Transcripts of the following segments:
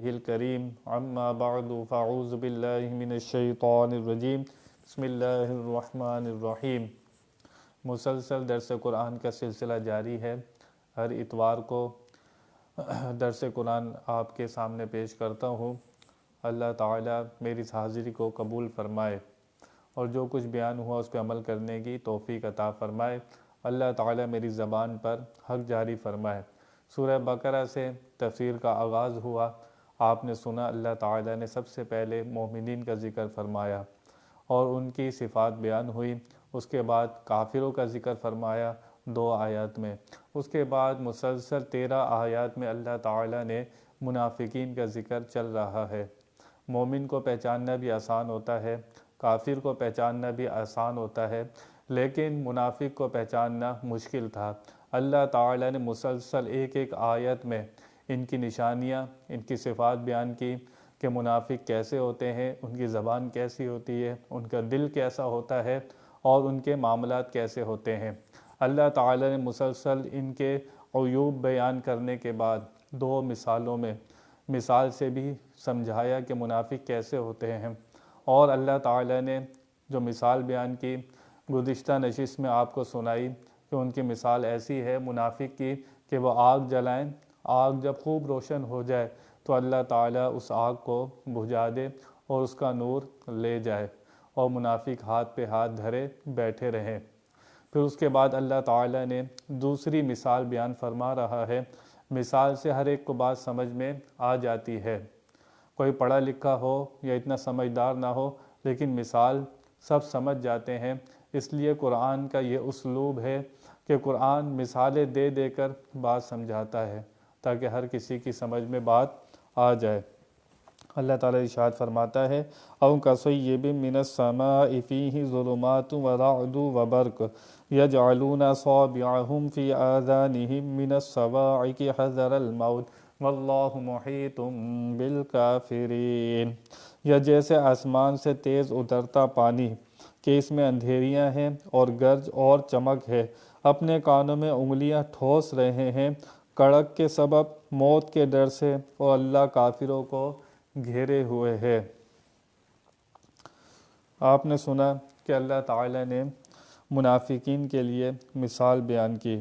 الكريم اما بعد فاعوذ باللہ من الشیطان الرجیم بسم اللہ الرحمن الرحیم۔ مسلسل درس قرآن کا سلسلہ جاری ہے۔ ہر اتوار کو درس قرآن آپ کے سامنے پیش کرتا ہوں۔ اللہ تعالیٰ میری اس حاضری کو قبول فرمائے اور جو کچھ بیان ہوا اس پہ عمل کرنے کی توفیق عطا فرمائے۔ اللہ تعالیٰ میری زبان پر حق جاری فرمائے۔ سورہ بقرہ سے تفسیر کا آغاز ہوا۔ آپ نے سنا اللہ تعالیٰ نے سب سے پہلے مومنین کا ذکر فرمایا اور ان کی صفات بیان ہوئی۔ اس کے بعد کافروں کا ذکر فرمایا 2 آیات میں۔ اس کے بعد مسلسل 13 آیات میں اللہ تعالیٰ نے منافقین کا ذکر چل رہا ہے۔ مومن کو پہچاننا بھی آسان ہوتا ہے، کافر کو پہچاننا بھی آسان ہوتا ہے، لیکن منافق کو پہچاننا مشکل تھا۔ اللہ تعالیٰ نے مسلسل ایک آیت میں ان کی نشانیاں، ان کی صفات بیان کی کہ منافق کیسے ہوتے ہیں، ان کی زبان کیسی ہوتی ہے، ان کا دل کیسا ہوتا ہے اور ان کے معاملات کیسے ہوتے ہیں۔ اللہ تعالیٰ نے مسلسل ان کے عیوب بیان کرنے کے بعد 2 مثالوں میں مثال سے بھی سمجھایا کہ منافق کیسے ہوتے ہیں، اور اللہ تعالیٰ نے جو مثال بیان کی گزشتہ نشست میں آپ کو سنائی کہ ان کی مثال ایسی ہے منافق کی کہ وہ آگ جلائیں، آگ جب خوب روشن ہو جائے تو اللہ تعالیٰ اس آگ کو بجھا دے اور اس کا نور لے جائے اور منافق ہاتھ پہ ہاتھ دھرے بیٹھے رہیں۔ پھر اس کے بعد اللہ تعالیٰ نے دوسری مثال بیان فرما رہا ہے۔ مثال سے ہر ایک کو بات سمجھ میں آ جاتی ہے، کوئی پڑھا لکھا ہو یا اتنا سمجھدار نہ ہو، لیکن مثال سب سمجھ جاتے ہیں۔ اس لیے قرآن کا یہ اسلوب ہے کہ قرآن مثالیں دے دے کر بات سمجھاتا ہے تاکہ ہر کسی کی سمجھ میں بات آ جائے۔ اللہ تعالیٰ ارشاد فرماتا ہے اَوْ كَصَيِّبٍ مِّنَ السَّمَاءِ فِيهِ ظُلُمَاتٌ وَرَعْدٌ وَبَرْقٌ يَجْعَلُونَ أَصَابِعَهُمْ فِي آذَانِهِم مِّنَ الصَّوَاعِقِ حَذَرَ الْمَوْتِ وَاللَّهُ مُحِيطٌ بِالْكَافِرِينَ۔ یا جیسے آسمان سے تیز اترتا پانی کہ اس میں اندھیریاں ہیں اور گرج اور چمک ہے، اپنے کانوں میں انگلیاں ٹھوس رہے ہیں کڑک کے سبب موت کے ڈر سے، اور اللہ کافروں کو گھیرے ہوئے ہے۔ آپ نے سنا کہ اللہ تعالیٰ نے منافقین کے لیے مثال بیان کی۔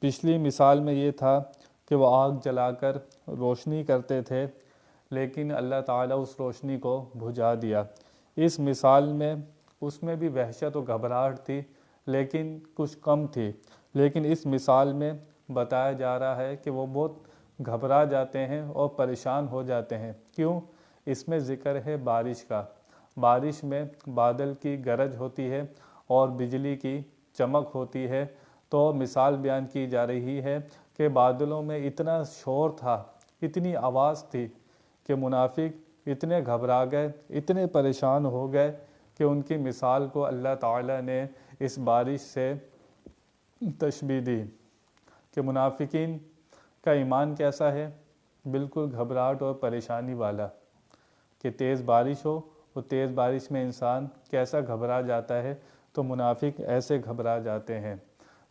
پچھلی مثال میں یہ تھا کہ وہ آگ جلا کر روشنی کرتے تھے، لیکن اللہ تعالیٰ اس روشنی کو بجھا دیا۔ اس مثال میں اس میں بھی وحشت و گھبراہٹ تھی لیکن کچھ کم تھی، لیکن اس مثال میں بتایا جا رہا ہے کہ وہ بہت گھبرا جاتے ہیں اور پریشان ہو جاتے ہیں۔ کیوں؟ اس میں ذکر ہے بارش کا۔ بارش میں بادل کی گرج ہوتی ہے اور بجلی کی چمک ہوتی ہے، تو مثال بیان کی جا رہی ہے کہ بادلوں میں اتنا شور تھا، اتنی آواز تھی کہ منافق اتنے گھبرا گئے، اتنے پریشان ہو گئے کہ ان کی مثال کو اللہ تعالیٰ نے اس بارش سے تشبیہ دی کہ منافقین کا ایمان کیسا ہے، بالکل گھبراہٹ اور پریشانی والا، کہ تیز بارش ہو، وہ تیز بارش میں انسان کیسا گھبرا جاتا ہے، تو منافق ایسے گھبرا جاتے ہیں۔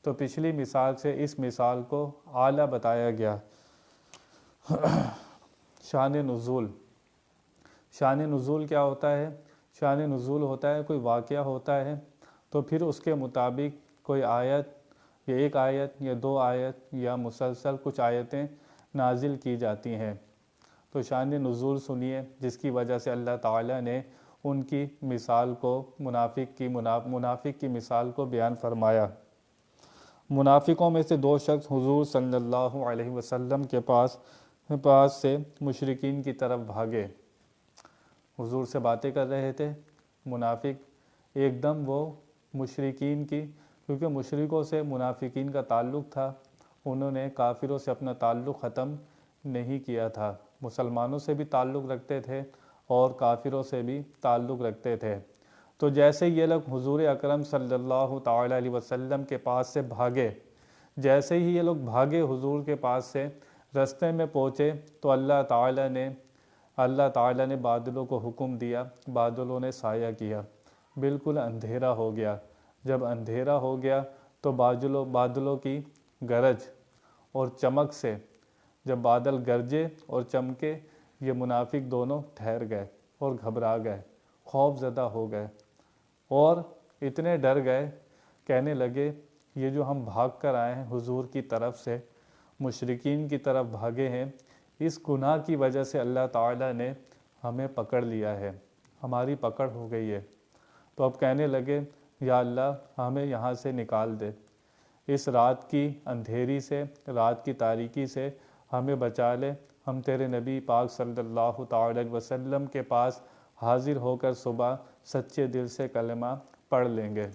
تو پچھلی مثال سے اس مثال کو اعلیٰ بتایا گیا۔ شان نزول۔ شان نزول کیا ہوتا ہے؟ شان نزول ہوتا ہے کوئی واقعہ ہوتا ہے تو پھر اس کے مطابق کوئی آیت یا 1 آیت یا 2 آیت یا مسلسل کچھ آیتیں نازل کی جاتی ہیں۔ تو شان نزول سنیے جس کی وجہ سے اللہ تعالیٰ نے ان کی مثال کو منافق کی مثال کو بیان فرمایا۔ منافقوں میں سے 2 شخص حضور صلی اللہ علیہ وسلم کے پاس سے مشرکین کی طرف بھاگے۔ حضور سے باتیں کر رہے تھے منافق، ایک دم وہ مشرکین کی، کیونکہ مشرکوں سے منافقین کا تعلق تھا، انہوں نے کافروں سے اپنا تعلق ختم نہیں کیا تھا، مسلمانوں سے بھی تعلق رکھتے تھے اور کافروں سے بھی تعلق رکھتے تھے۔ تو جیسے یہ لوگ حضور اکرم صلی اللہ تعالیٰ علیہ وسلم کے پاس سے بھاگے، جیسے ہی یہ لوگ بھاگے حضور کے پاس سے، رستے میں پہنچے تو اللہ تعالیٰ نے بادلوں کو حکم دیا، بادلوں نے سایہ کیا، بالکل اندھیرا ہو گیا۔ جب اندھیرا ہو گیا تو بادلوں کی گرج اور چمک سے، جب بادل گرجے اور چمکے یہ منافق دونوں ٹھہر گئے اور گھبرا گئے، خوف زدہ ہو گئے اور اتنے ڈر گئے، کہنے لگے یہ جو ہم بھاگ کر آئے ہیں حضور کی طرف سے، مشرکین کی طرف بھاگے ہیں، اس گناہ کی وجہ سے اللہ تعالیٰ نے ہمیں پکڑ لیا ہے، ہماری پکڑ ہو گئی ہے۔ تو اب کہنے لگے یا اللہ ہمیں یہاں سے نکال دے، اس رات کی اندھیری سے، رات کی تاریکی سے ہمیں بچا لے، ہم تیرے نبی پاک صلی اللہ تعالی علیہ وسلم کے پاس حاضر ہو کر صبح سچے دل سے کلمہ پڑھ لیں گے۔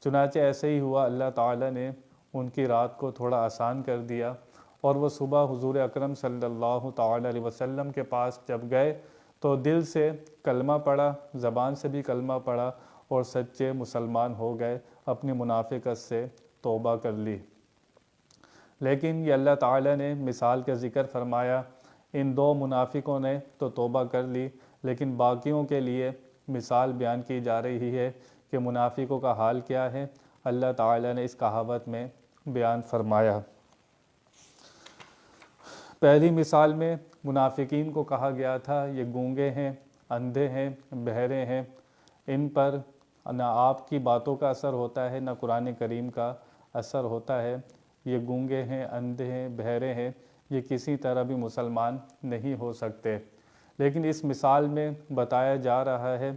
چنانچہ ایسے ہی ہوا، اللہ تعالیٰ نے ان کی رات کو تھوڑا آسان کر دیا اور وہ صبح حضور اکرم صلی اللہ تعالی علیہ وسلم کے پاس جب گئے تو دل سے کلمہ پڑھا، زبان سے بھی کلمہ پڑھا اور سچے مسلمان ہو گئے، اپنی منافقت سے توبہ کر لی۔ لیکن یہ اللہ تعالیٰ نے مثال کا ذکر فرمایا، ان دو منافقوں نے تو توبہ کر لی، لیکن باقیوں کے لیے مثال بیان کی جا رہی ہے کہ منافقوں کا حال کیا ہے۔ اللہ تعالیٰ نے اس کہاوت میں بیان فرمایا۔ پہلی مثال میں منافقین کو کہا گیا تھا یہ گونگے ہیں، اندھے ہیں، بہرے ہیں، ان پر نہ آپ کی باتوں کا اثر ہوتا ہے نہ قرآن کریم کا اثر ہوتا ہے، یہ گونگے ہیں، اندھے ہیں، بہرے ہیں، یہ کسی طرح بھی مسلمان نہیں ہو سکتے۔ لیکن اس مثال میں بتایا جا رہا ہے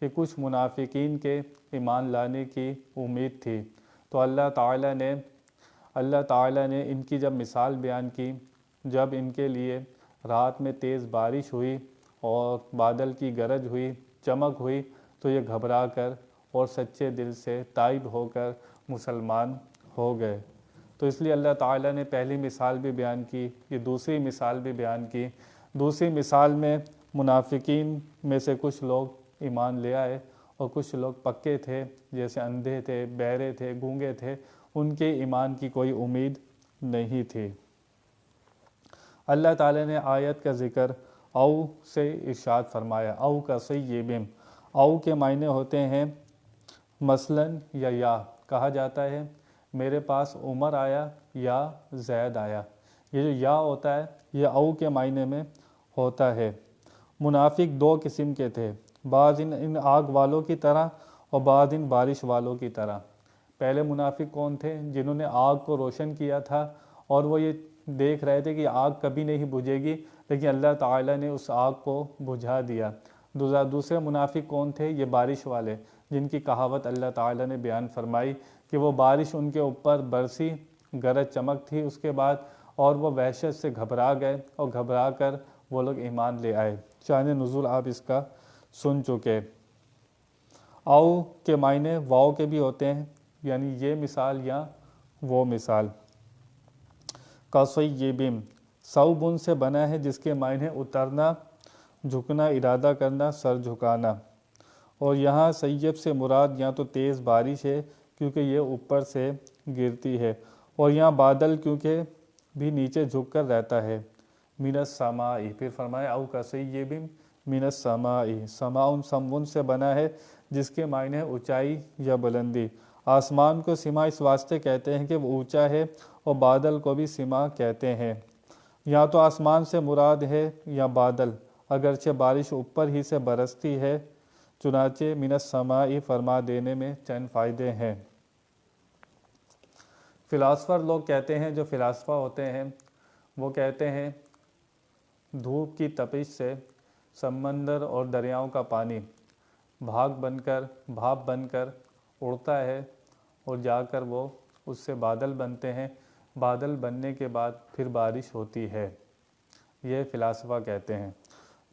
کہ کچھ منافقین کے ایمان لانے کی امید تھی، تو اللہ تعالیٰ نے ان کی جب مثال بیان کی، جب ان کے لیے رات میں تیز بارش ہوئی اور بادل کی گرج ہوئی، چمک ہوئی، تو یہ گھبرا کر اور سچے دل سے تائب ہو کر مسلمان ہو گئے۔ تو اس لیے اللہ تعالیٰ نے پہلی مثال بھی بیان کی، یہ دوسری مثال بھی بیان کی۔ دوسری مثال میں منافقین میں سے کچھ لوگ ایمان لے آئے اور کچھ لوگ پکے تھے، جیسے اندھے تھے، بہرے تھے، گونگے تھے، ان کے ایمان کی کوئی امید نہیں تھی۔ اللہ تعالیٰ نے آیت کا ذکر او سے ارشاد فرمایا، او کا سیبم، او کے معنی ہوتے ہیں مثلاً یا کہا جاتا ہے میرے پاس عمر آیا یا زید آیا، یہ جو یا ہوتا ہے یہ او کے معنی میں ہوتا ہے۔ منافق دو قسم کے تھے، بعض ان آگ والوں کی طرح اور بعض ان بارش والوں کی طرح۔ پہلے منافق کون تھے؟ جنہوں نے آگ کو روشن کیا تھا اور وہ یہ دیکھ رہے تھے کہ آگ کبھی نہیں بجھے گی، لیکن اللہ تعالیٰ نے اس آگ کو بجھا دیا۔ دوسرے منافق کون تھے؟ یہ بارش والے، جن کی کہاوت اللہ تعالیٰ نے بیان فرمائی کہ وہ بارش ان کے اوپر برسی، گرج چمک تھی اس کے بعد، اور وہ وحشت سے گھبرا گئے اور گھبرا کر وہ لوگ ایمان لے آئے۔ شان نزول آپ اس کا سن چکے۔ او کے معنی واو کے بھی ہوتے ہیں، یعنی یہ مثال یا وہ مثال۔ کَصَیِّبٍ، صوبن سے بنا ہے جس کے معنی اترنا، جھکنا، ارادہ کرنا، سر جھکانا، اور یہاں سیب سے مراد یا تو تیز بارش ہے کیونکہ یہ اوپر سے گرتی ہے، اور یہاں بادل کیونکہ بھی نیچے جھک کر رہتا ہے۔ من السماء، پھر فرمایا او کَصَیِّبٍ من السماء، سماء سمون سے بنا ہے جس کے معنی ہے اونچائی یا بلندی۔ آسمان کو سما اس واسطے کہتے ہیں کہ وہ اونچا ہے، اور بادل کو بھی سما کہتے ہیں۔ یا تو آسمان سے مراد ہے یا بادل، اگرچہ بارش اوپر ہی سے برستی ہے، چنانچہ من السماء فرما دینے میں چند فائدے ہیں۔ فلاسفر لوگ کہتے ہیں، جو فلاسفہ ہوتے ہیں وہ کہتے ہیں دھوپ کی تپش سے سمندر اور دریاؤں کا پانی بھاپ بن کر اڑتا ہے اور جا کر وہ اس سے بادل بنتے ہیں، بادل بننے کے بعد پھر بارش ہوتی ہے، یہ فلاسفہ کہتے ہیں۔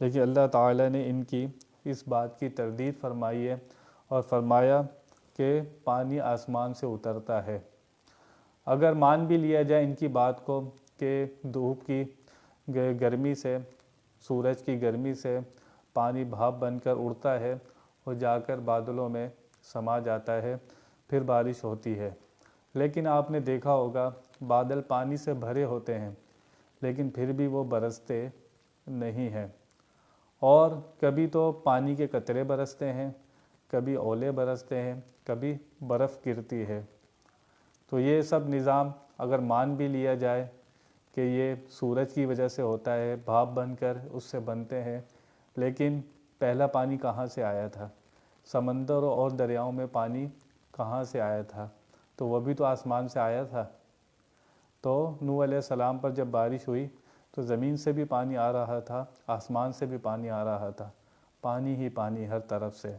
لیکن اللہ تعالیٰ نے ان کی اس بات کی تردید فرمائی ہے اور فرمایا کہ پانی آسمان سے اترتا ہے۔ اگر مان بھی لیا جائے ان کی بات کو کہ دھوپ کی گرمی سے، سورج کی گرمی سے پانی بھاپ بن کر اڑتا ہے اور جا کر بادلوں میں سما جاتا ہے، پھر بارش ہوتی ہے، لیکن آپ نے دیکھا ہوگا بادل پانی سے بھرے ہوتے ہیں لیکن پھر بھی وہ برستے نہیں ہیں، اور کبھی تو پانی کے قطرے برستے ہیں، کبھی اولے برستے ہیں، کبھی برف گرتی ہے۔ تو یہ سب نظام اگر مان بھی لیا جائے کہ یہ سورج کی وجہ سے ہوتا ہے، بھاپ بن کر اس سے بنتے ہیں، لیکن پہلا پانی کہاں سے آیا تھا؟ سمندروں اور دریاؤں میں پانی کہاں سے آیا تھا؟ تو وہ بھی تو آسمان سے آیا تھا۔ تو نوح علیہ السلام پر جب بارش ہوئی تو زمین سے بھی پانی آ رہا تھا، آسمان سے بھی پانی آ رہا تھا، پانی ہی پانی ہر طرف سے۔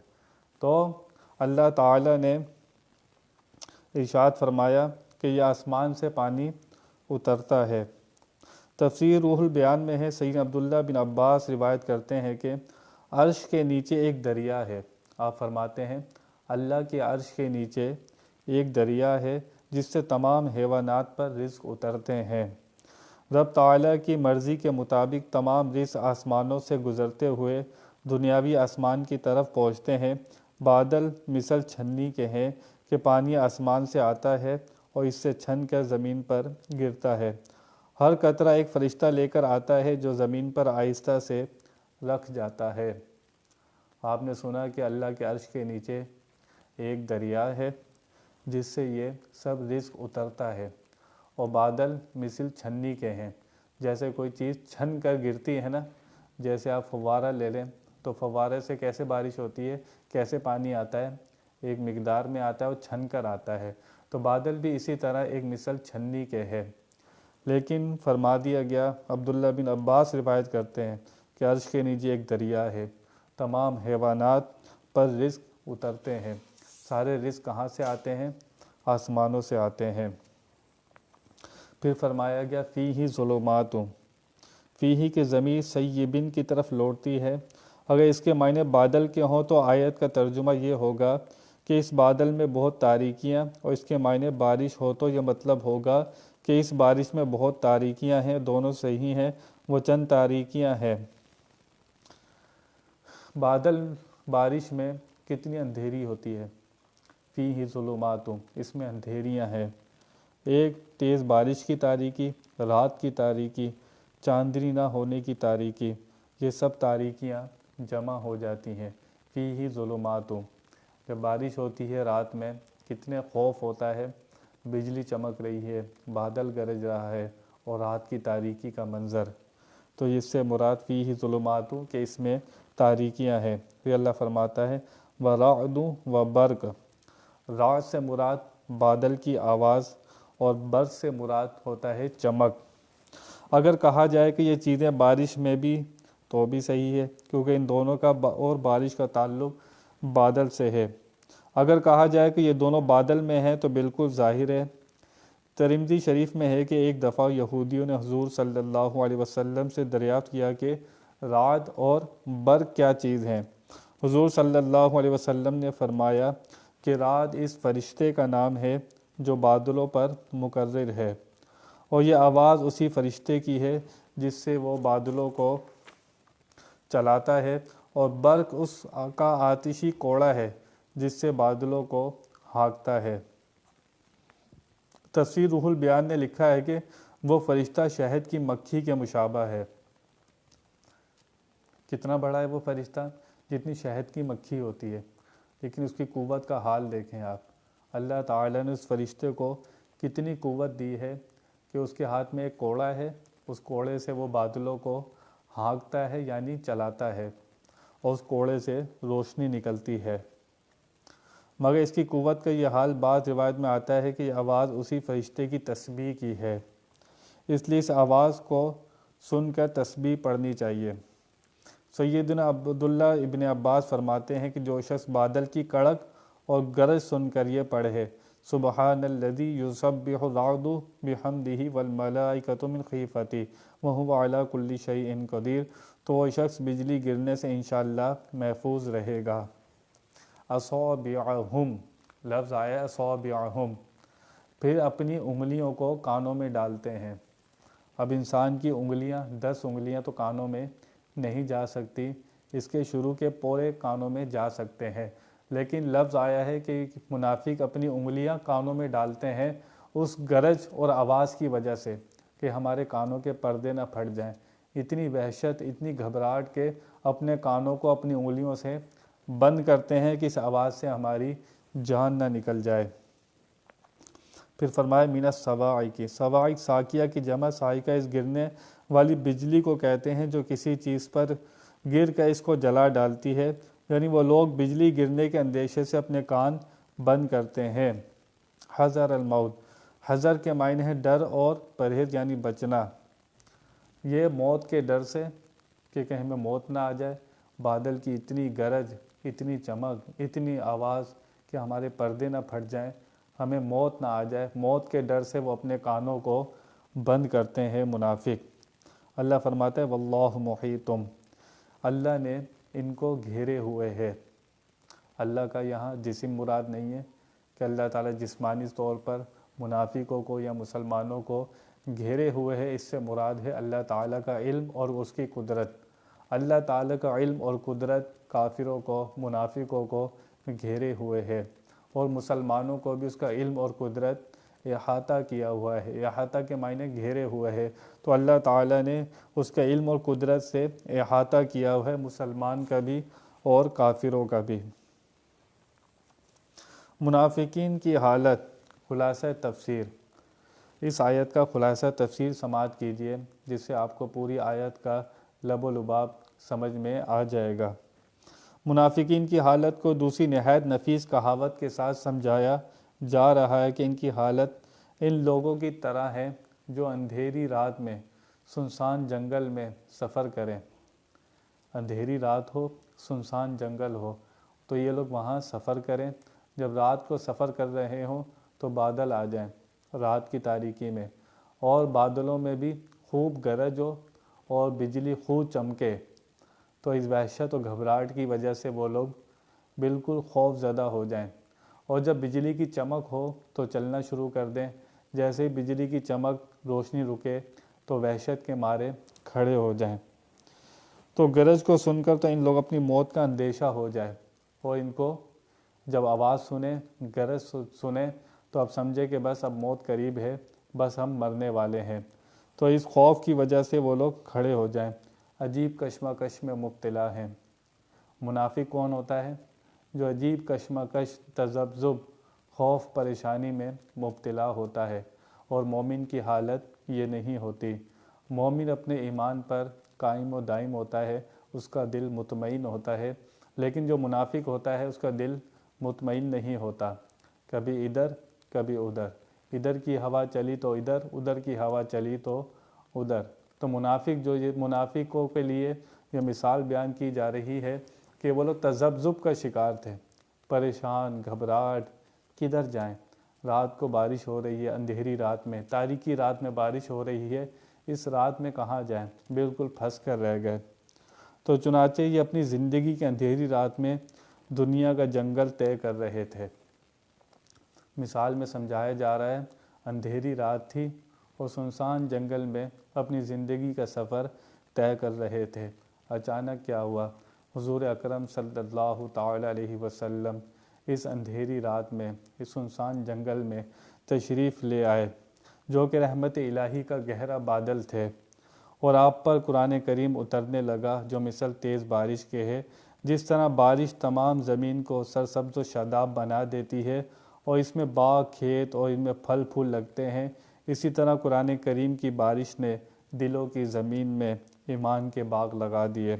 تو اللہ تعالیٰ نے ارشاد فرمایا کہ یہ آسمان سے پانی اترتا ہے۔ تفسیر روح البیان میں ہے، سید عبداللہ بن عباس روایت کرتے ہیں کہ عرش کے نیچے ایک دریا ہے۔ آپ فرماتے ہیں اللہ کے عرش کے نیچے ایک دریا ہے جس سے تمام حیوانات پر رزق اترتے ہیں۔ رب تعالیٰ کی مرضی کے مطابق تمام رزق آسمانوں سے گزرتے ہوئے دنیاوی آسمان کی طرف پہنچتے ہیں۔ بادل مثل چھنی کے ہیں کہ پانی آسمان سے آتا ہے اور اس سے چھن کر زمین پر گرتا ہے۔ ہر قطرہ ایک فرشتہ لے کر آتا ہے جو زمین پر آہستہ سے رکھ جاتا ہے۔ آپ نے سنا کہ اللہ کے عرش کے نیچے ایک دریا ہے جس سے یہ سب رزق اترتا ہے، اور بادل مثل چھنی کے ہیں، جیسے کوئی چیز چھن کر گرتی ہے نا، جیسے آپ فوارہ لے لیں تو فوارے سے کیسے بارش ہوتی ہے، کیسے پانی آتا ہے، ایک مقدار میں آتا ہے اور چھن کر آتا ہے۔ تو بادل بھی اسی طرح ایک مثل چھنی کے ہے۔ لیکن فرما دیا گیا، عبداللہ بن عباس روایت کرتے ہیں کہ عرش کے نیچے ایک دریا ہے، تمام حیوانات پر رزق اترتے ہیں۔ سارے رزق کہاں سے آتے ہیں؟ آسمانوں سے آتے ہیں۔ پھر فرمایا گیا فیہ ظلمات، فیہ کے ضمیر سیبن کی طرف لوٹتی ہے۔ اگر اس کے معنی بادل کے ہوں تو آیت کا ترجمہ یہ ہوگا کہ اس بادل میں بہت تاریکیاں، اور اس کے معنی بارش ہو تو یہ مطلب ہوگا کہ اس بارش میں بہت تاریکیاں ہیں۔ دونوں صحیح ہیں، وہ چند تاریکیاں ہیں۔ بادل بارش میں کتنی اندھیری ہوتی ہے، فیہ ظلمات، اس میں اندھیریاں ہیں۔ ایک تیز بارش کی تاریکی، رات کی تاریکی، چاندنی نہ ہونے کی تاریکی، یہ سب تاریکیاں جمع ہو جاتی ہیں۔ فیہ ظلمات، جب بارش ہوتی ہے رات میں کتنے خوف ہوتا ہے، بجلی چمک رہی ہے، بادل گرج رہا ہے اور رات کی تاریکی کا منظر، تو اس سے مراد فیہ ظلمات کہ اس میں تاریکیاں ہیں۔ پھر اللہ فرماتا ہے وَرَعْدُ وَبَرْقُ، رعد سے مراد بادل کی آواز اور برق سے مراد ہوتا ہے چمک۔ اگر کہا جائے کہ یہ چیزیں بارش میں بھی تو بھی صحیح ہے، کیونکہ ان دونوں کا اور بارش کا تعلق بادل سے ہے۔ اگر کہا جائے کہ یہ دونوں بادل میں ہیں تو بالکل ظاہر ہے۔ ترمذی شریف میں ہے کہ ایک دفعہ یہودیوں نے حضور صلی اللہ علیہ وسلم سے دریافت کیا کہ رعد اور برق کیا چیز ہیں۔ حضور صلی اللہ علیہ وسلم نے فرمایا کہ رعد اس فرشتے کا نام ہے جو بادلوں پر مقرر ہے، اور یہ آواز اسی فرشتے کی ہے جس سے وہ بادلوں کو چلاتا ہے، اور برق اس کا آتشی کوڑا ہے جس سے بادلوں کو ہانکتا ہے۔ تفسیر روح البیان نے لکھا ہے کہ وہ فرشتہ شہد کی مکھی کے مشابہ ہے۔ کتنا بڑا ہے وہ فرشتہ؟ جتنی شہد کی مکھی ہوتی ہے، لیکن اس کی قوت کا حال دیکھیں آپ۔ اللہ تعالیٰ نے اس فرشتے کو کتنی قوت دی ہے کہ اس کے ہاتھ میں ایک کوڑا ہے، اس کوڑے سے وہ بادلوں کو ہانکتا ہے یعنی چلاتا ہے، اور اس کوڑے سے روشنی نکلتی ہے۔ مگر اس کی قوت کا یہ حال بعض روایت میں آتا ہے کہ یہ آواز اسی فرشتے کی تسبیح کی ہے، اس لیے اس آواز کو سن کر تسبیح پڑھنی چاہیے۔ سیدنا عبداللہ ابن عباس فرماتے ہیں کہ جو شخص بادل کی کڑک اور گرج سن کر یہ پڑھے سبحان الذی یسبح الرعد بحمدہ والملائکۃ من خیفتہ وہو علی کل شیء قدیر، تو وہ شخص بجلی گرنے سے انشاءاللہ محفوظ رہے گا۔ اصابعہم، لفظ آیا اصابعہم، پھر اپنی انگلیوں کو کانوں میں ڈالتے ہیں۔ اب انسان کی انگلیاں 10 انگلیاں تو کانوں میں نہیں جا سکتی، اس کے شروع کے پورے کانوں میں جا سکتے ہیں، لیکن لفظ آیا ہے کہ منافق اپنی انگلیاں کانوں میں ڈالتے ہیں اس گرج اور آواز کی وجہ سے کہ ہمارے کانوں کے پردے نہ پھٹ جائیں۔ اتنی وحشت، اتنی گھبراہٹ کہ اپنے کانوں کو اپنی انگلیوں سے بند کرتے ہیں کہ اس آواز سے ہماری جان نہ نکل جائے۔ پھر فرمایا من الصواعق، صواعق ساکیہ کی جمع، صاعقہ اس گرنے والی بجلی کو کہتے ہیں جو کسی چیز پر گر کر اس کو جلا ڈالتی ہے، یعنی وہ لوگ بجلی گرنے کے اندیشے سے اپنے کان بند کرتے ہیں۔ حذر الموت، حذر کے معنی ہے ڈر اور پرہیز یعنی بچنا، یہ موت کے ڈر سے کہ کہیں میں موت نہ آ جائے، بادل کی اتنی گرج، اتنی چمک، اتنی آواز کہ ہمارے پردے نہ پھٹ جائیں، ہمیں موت نہ آ جائے، موت کے ڈر سے وہ اپنے کانوں کو بند کرتے ہیں منافق۔ اللہ فرماتا ہے واللہ محیطم، اللہ نے ان کو گھیرے ہوئے ہے۔ اللہ کا یہاں جسم مراد نہیں ہے کہ اللہ تعالیٰ جسمانی طور پر منافقوں کو یا مسلمانوں کو گھیرے ہوئے ہے، اس سے مراد ہے اللہ تعالیٰ کا علم اور اس کی قدرت۔ اللہ تعالیٰ کا علم اور قدرت کافروں کو، منافقوں کو گھیرے ہوئے ہے، اور مسلمانوں کو بھی اس کا علم اور قدرت احاطہ کیا ہوا ہے۔ احاطہ کے معنی گھیرے ہوئے ہے، تو اللہ تعالیٰ نے اس کا علم اور قدرت سے احاطہ کیا ہوا ہے مسلمان کا بھی اور کافروں کا بھی۔ منافقین کی حالت، خلاصہ تفسیر۔ اس آیت کا خلاصہ تفسیر سماعت کیجیے، جس سے آپ کو پوری آیت کا لب و لباب سمجھ میں آ جائے گا۔ منافقین کی حالت کو دوسری نہایت نفیس کہاوت کے ساتھ سمجھایا جا رہا ہے کہ ان کی حالت ان لوگوں کی طرح ہے جو اندھیری رات میں سنسان جنگل میں سفر کریں۔ اندھیری رات ہو، سنسان جنگل ہو، تو یہ لوگ وہاں سفر کریں۔ جب رات کو سفر کر رہے ہوں تو بادل آ جائیں رات کی تاریکی میں، اور بادلوں میں بھی خوب گرج ہو اور بجلی خوب چمکے، تو اس وحشت و گھبراہٹ کی وجہ سے وہ لوگ بالکل خوف زدہ ہو جائیں، اور جب بجلی کی چمک ہو تو چلنا شروع کر دیں۔ جیسے ہی بجلی کی چمک، روشنی رکے تو وحشت کے مارے کھڑے ہو جائیں۔ تو گرج کو سن کر تو ان لوگ اپنی موت کا اندیشہ ہو جائے، اور ان کو جب آواز سنیں، گرج سنیں، تو اب سمجھے کہ بس اب موت قریب ہے، بس ہم مرنے والے ہیں۔ تو اس خوف کی وجہ سے وہ لوگ کھڑے ہو جائیں، عجیب کشمکش میں مبتلا ہیں۔ منافق کون ہوتا ہے؟ جو عجیب کشمکش، تذبذب، خوف، پریشانی میں مبتلا ہوتا ہے، اور مومن کی حالت یہ نہیں ہوتی۔ مومن اپنے ایمان پر قائم و دائم ہوتا ہے، اس کا دل مطمئن ہوتا ہے، لیکن جو منافق ہوتا ہے اس کا دل مطمئن نہیں ہوتا، کبھی ادھر کبھی ادھر، ادھر کی ہوا چلی تو ادھر، ادھر کی ہوا چلی تو ادھر۔ تو منافقوں کے لیے یہ مثال بیان کی جا رہی ہے کہ وہ لوگ تذبذب کا شکار تھے، پریشان، گھبراہٹ، کدھر جائیں؟ رات کو بارش ہو رہی ہے، اندھیری رات میں، تاریکی رات میں بارش ہو رہی ہے، اس رات میں کہاں جائیں؟ بالکل پھنس کر رہ گئے۔ تو چنانچہ یہ اپنی زندگی کے اندھیری رات میں دنیا کا جنگل طے کر رہے تھے۔ مثال میں سمجھایا جا رہا ہے، اندھیری رات تھی اور سنسان جنگل میں اپنی زندگی کا سفر طے کر رہے تھے۔ اچانک کیا ہوا؟ حضور اکرم صلی اللہ تعالی علیہ وسلم اس اندھیری رات میں، اس سنسان جنگل میں تشریف لے آئے، جو کہ رحمت الہی کا گہرا بادل تھے، اور آپ پر قرآن کریم اترنے لگا جو مثل تیز بارش کے ہے۔ جس طرح بارش تمام زمین کو سرسبز و شاداب بنا دیتی ہے، اور اس میں باغ، کھیت اور ان میں پھل پھول لگتے ہیں، اسی طرح قرآن کریم کی بارش نے دلوں کی زمین میں ایمان کے باغ لگا دیے،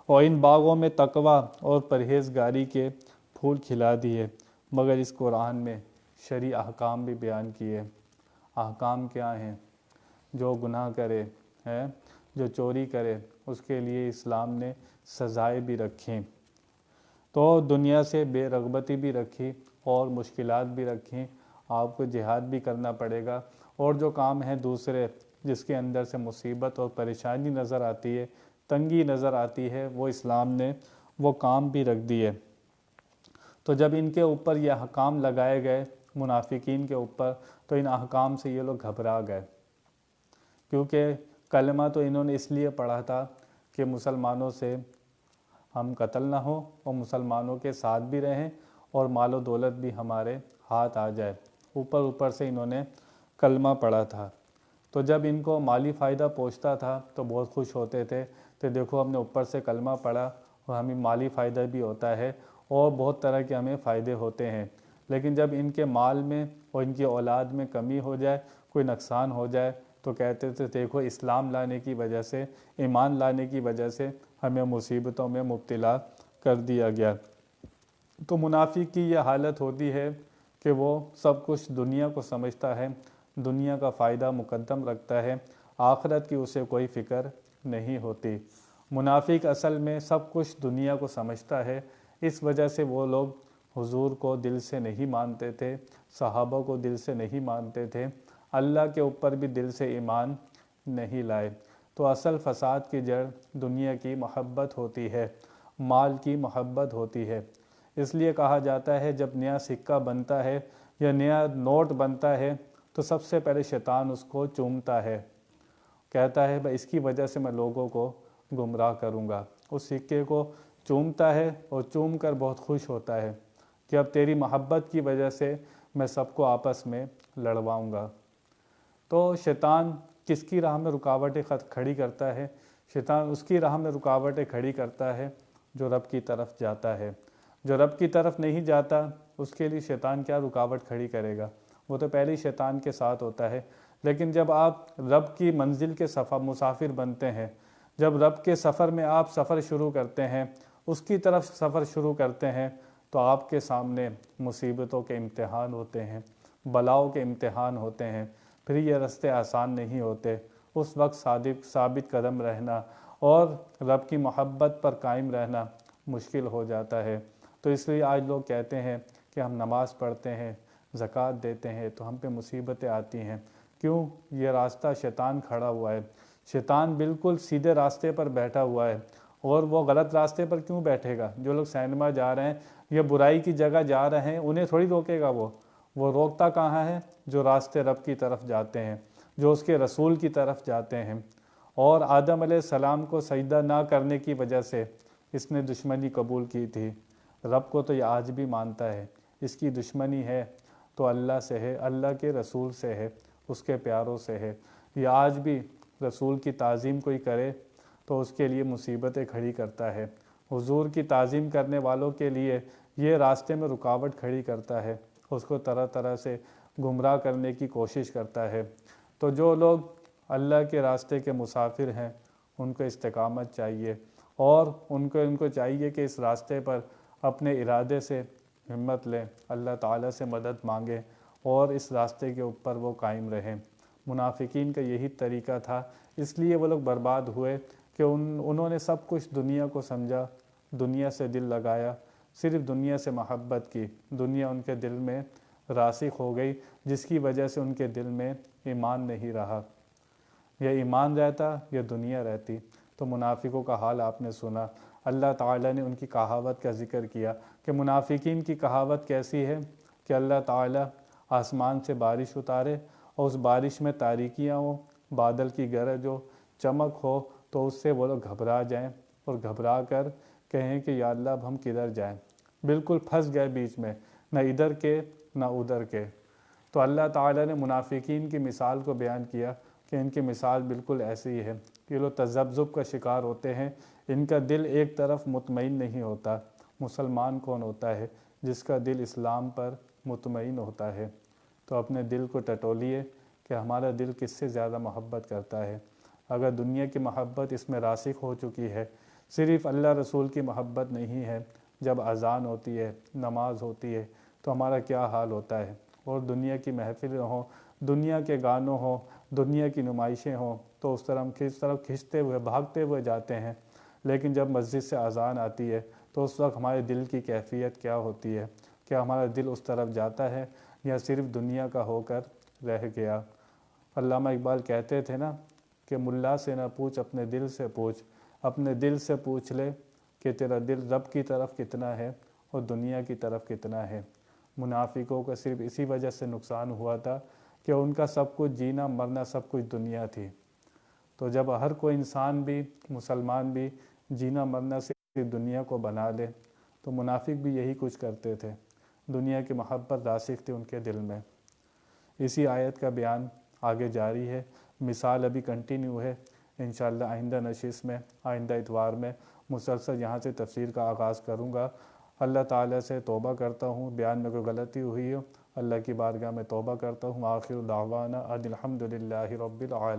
اور ان باغوں میں تقویٰ اور پرہیزگاری کے پھول کھلا دیے۔ مگر اس قرآن میں شرعی احکام بھی بیان کیے۔ احکام کیا ہیں؟ جو گناہ کرے، جو چوری کرے، اس کے لیے اسلام نے سزائیں بھی رکھیں، تو دنیا سے بے رغبتی بھی رکھی اور مشکلات بھی رکھیں، آپ کو جہاد بھی کرنا پڑے گا، اور جو کام ہیں دوسرے جس کے اندر سے مصیبت اور پریشانی نظر آتی ہے، تنگی نظر آتی ہے، وہ اسلام نے وہ کام بھی رکھ دیے۔ تو جب ان کے اوپر یہ احکام لگائے گئے، منافقین کے اوپر، تو ان احکام سے یہ لوگ گھبرا گئے، کیونکہ کلمہ تو انہوں نے اس لیے پڑھا تھا کہ مسلمانوں سے ہم قتل نہ ہوں اور مسلمانوں کے ساتھ بھی رہیں اور مال و دولت بھی ہمارے ہاتھ آ جائے، اوپر سے انہوں نے کلمہ پڑھا تھا۔ تو جب ان کو مالی فائدہ پہنچتا تھا تو بہت خوش ہوتے تھے کہ دیکھو ہم نے اوپر سے کلمہ پڑھا اور ہمیں مالی فائدہ بھی ہوتا ہے اور بہت طرح کے ہمیں فائدے ہوتے ہیں۔ لیکن جب ان کے مال میں اور ان کی اولاد میں کمی ہو جائے، کوئی نقصان ہو جائے، تو کہتے تھے دیکھو اسلام لانے کی وجہ سے، ایمان لانے کی وجہ سے ہمیں مصیبتوں میں مبتلا کر دیا گیا۔ تو منافق کی یہ حالت ہوتی ہے کہ وہ سب کچھ دنیا کو سمجھتا ہے، دنیا کا فائدہ مقدم رکھتا ہے، آخرت کی اسے کوئی فکر نہیں ہوتی۔ منافق اصل میں سب کچھ دنیا کو سمجھتا ہے، اس وجہ سے وہ لوگ حضور کو دل سے نہیں مانتے تھے، صحابہ کو دل سے نہیں مانتے تھے، اللہ کے اوپر بھی دل سے ایمان نہیں لائے۔ تو اصل فساد کی جڑ دنیا کی محبت ہوتی ہے، مال کی محبت ہوتی ہے۔ اس لیے کہا جاتا ہے جب نیا سکہ بنتا ہے یا نیا نوٹ بنتا ہے تو سب سے پہلے شیطان اس کو چومتا ہے، کہتا ہے بھائی اس کی وجہ سے میں لوگوں کو گمراہ کروں گا۔ اس سکے کو چومتا ہے اور چوم کر بہت خوش ہوتا ہے کہ اب تیری محبت کی وجہ سے میں سب کو آپس میں لڑواؤں گا۔ تو شیطان کس کی راہ میں رکاوٹیں کھڑی کرتا ہے؟ شیطان اس کی راہ میں رکاوٹیں کھڑی کرتا ہے جو رب کی طرف جاتا ہے۔ جو رب کی طرف نہیں جاتا اس کے لیے شیطان کیا رکاوٹ کھڑی کرے گا؟ وہ تو پہلے ہی شیطان کے ساتھ ہوتا ہے۔ لیکن جب آپ رب کی منزل کے مسافر بنتے ہیں، جب رب کے سفر میں آپ سفر شروع کرتے ہیں، اس کی طرف سفر شروع کرتے ہیں، تو آپ کے سامنے مصیبتوں کے امتحان ہوتے ہیں، بلاؤں کے امتحان ہوتے ہیں، پھر یہ راستے آسان نہیں ہوتے۔ اس وقت ثابت قدم رہنا اور رب کی محبت پر قائم رہنا مشکل ہو جاتا ہے۔ تو اس لیے آج لوگ کہتے ہیں کہ ہم نماز پڑھتے ہیں، زکوٰۃ دیتے ہیں تو ہم پہ مصیبتیں آتی ہیں۔ کیوں؟ یہ راستہ شیطان کھڑا ہوا ہے، شیطان بالکل سیدھے راستے پر بیٹھا ہوا ہے، اور وہ غلط راستے پر کیوں بیٹھے گا؟ جو لوگ سینما جا رہے ہیں یا برائی کی جگہ جا رہے ہیں انہیں تھوڑی روکے گا وہ روکتا کہاں ہے؟ جو راستے رب کی طرف جاتے ہیں، جو اس کے رسول کی طرف جاتے ہیں۔ اور آدم علیہ السلام کو سجدہ نہ کرنے کی وجہ سے اس نے دشمنی قبول کی تھی، رب کو تو یہ آج بھی مانتا ہے۔ اس کی دشمنی ہے تو اللہ سے ہے، اللہ کے رسول سے ہے، اس کے پیاروں سے ہے۔ یہ آج بھی رسول کی تعظیم کوئی کرے تو اس کے لیے مصیبتیں کھڑی کرتا ہے، حضور کی تعظیم کرنے والوں کے لیے یہ راستے میں رکاوٹ کھڑی کرتا ہے، اس کو طرح طرح سے گمراہ کرنے کی کوشش کرتا ہے۔ تو جو لوگ اللہ کے راستے کے مسافر ہیں ان کو استقامت چاہیے، اور ان کو چاہیے کہ اس راستے پر اپنے ارادے سے ہمت لیں، اللہ تعالیٰ سے مدد مانگیں اور اس راستے کے اوپر وہ قائم رہیں۔ منافقین کا یہی طریقہ تھا، اس لیے وہ لوگ برباد ہوئے کہ انہوں نے سب کچھ دنیا کو سمجھا، دنیا سے دل لگایا، صرف دنیا سے محبت کی، دنیا ان کے دل میں راسخ ہو گئی، جس کی وجہ سے ان کے دل میں ایمان نہیں رہا۔ یا ایمان رہتا یا دنیا رہتی۔ تو منافقوں کا حال آپ نے سنا۔ اللہ تعالیٰ نے ان کی کہاوت کا ذکر کیا کہ منافقین کی کہاوت کیسی ہے کہ اللہ تعالیٰ آسمان سے بارش اتارے اور اس بارش میں تاریکیاں ہوں، بادل کی گرج ہو، چمک ہو، تو اس سے وہ لوگ گھبرا جائیں اور گھبرا کر کہیں کہ یا اللہ اب ہم کدھر جائیں، بالکل پھنس گئے بیچ میں، نہ ادھر کے نہ ادھر کے۔ تو اللہ تعالیٰ نے منافقین کی مثال کو بیان کیا کہ ان کی مثال بالکل ایسی ہی ہے کہ لوگ تذبذب کا شکار ہوتے ہیں، ان کا دل ایک طرف مطمئن نہیں ہوتا۔ مسلمان کون ہوتا ہے؟ جس کا دل اسلام پر مطمئن ہوتا ہے۔ تو اپنے دل کو ٹٹولیے کہ ہمارا دل کس سے زیادہ محبت کرتا ہے۔ اگر دنیا کی محبت اس میں راسخ ہو چکی ہے، صرف اللہ رسول کی محبت نہیں ہے، جب اذان ہوتی ہے، نماز ہوتی ہے تو ہمارا کیا حال ہوتا ہے، اور دنیا کی محفلیں ہوں، دنیا کے گانوں ہوں، دنیا کی نمائشیں ہوں تو اس طرح ہم کھنچتے ہوئے بھاگتے ہوئے جاتے ہیں۔ لیکن جب مسجد سے اذان آتی ہے تو اس وقت ہمارے دل کی کیفیت کیا ہوتی ہے؟ کیا ہمارا دل اس طرف جاتا ہے یا صرف دنیا کا ہو کر رہ گیا؟ علامہ اقبال کہتے تھے نا کہ ملا سے نہ پوچھ اپنے دل سے پوچھ، اپنے دل سے پوچھ لے کہ تیرا دل رب کی طرف کتنا ہے اور دنیا کی طرف کتنا ہے۔ منافقوں کا صرف اسی وجہ سے نقصان ہوا تھا کہ ان کا سب کچھ جینا مرنا سب کچھ دنیا تھی۔ تو جب ہر کوئی انسان بھی، مسلمان بھی جینا مرنا صرف دنیا کو بنا لے تو منافق بھی یہی کچھ کرتے تھے۔ دنیا کی محبت راسخ تھی ان کے دل میں۔ اسی آیت کا بیان آگے جاری ہے، مثال ابھی کنٹینیو ہے۔ انشاءاللہ آئندہ نشست میں، آئندہ اتوار میں مسلسل یہاں سے تفسیر کا آغاز کروں گا۔ اللہ تعالیٰ سے توبہ کرتا ہوں بیان میں کوئی غلطی ہوئی ہو اللہ کی بارگاہ میں توبہ کرتا ہوں۔ آخر دعوانا ان الحمد للہ رب العالمین۔